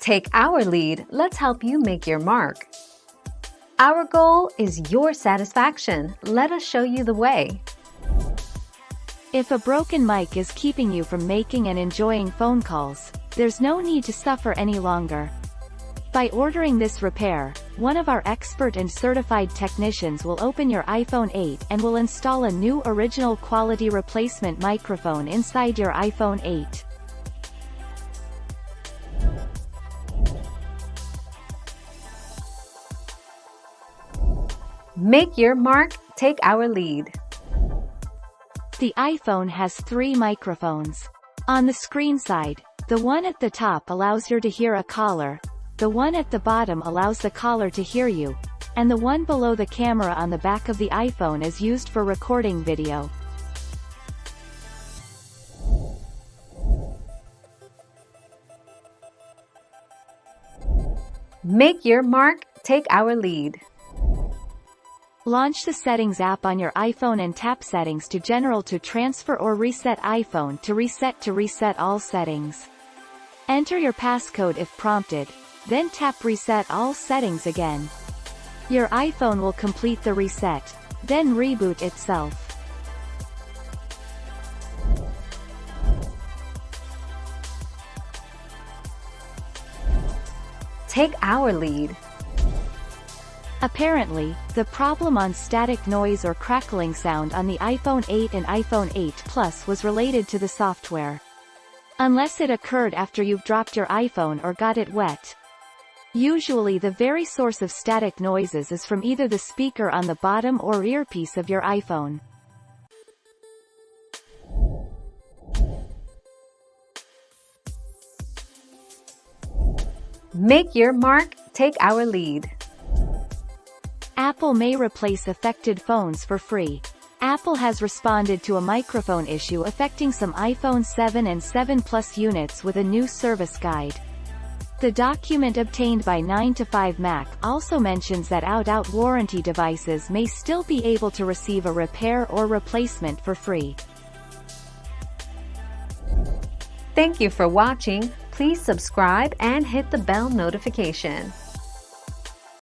Take our lead, let's help you make your mark. Our goal is your satisfaction. Let us show you the way. If a broken mic is keeping you from making and enjoying phone calls, there's no need to suffer any longer. By ordering this repair, one of our expert and certified technicians will open your iPhone 8 and will install a new original quality replacement microphone inside your iPhone 8. Make your mark, take our lead. The iPhone has 3 microphones. On the screen side, the one at the top allows you to hear a caller, the one at the bottom allows the caller to hear you, and the one below the camera on the back of the iPhone is used for recording video. Make your mark, take our lead. Launch the Settings app on your iPhone and tap Settings to General to transfer or reset iPhone to reset all settings. Enter your passcode if prompted, then tap Reset all settings again. Your iPhone will complete the reset, then reboot itself. Take our lead. Apparently, the problem on static noise or crackling sound on the iPhone 8 and iPhone 8 Plus was related to the software. Unless it occurred after you've dropped your iPhone or got it wet. Usually the very source of static noises is from either the speaker on the bottom or earpiece of your iPhone. Make your mark, take our lead. Apple may replace affected phones for free. Apple has responded to a microphone issue affecting some iPhone 7 and 7 Plus units with a new service guide. The document obtained by 9to5Mac also mentions that out warranty devices may still be able to receive a repair or replacement for free. Thank you for watching. Please subscribe and hit the bell notification.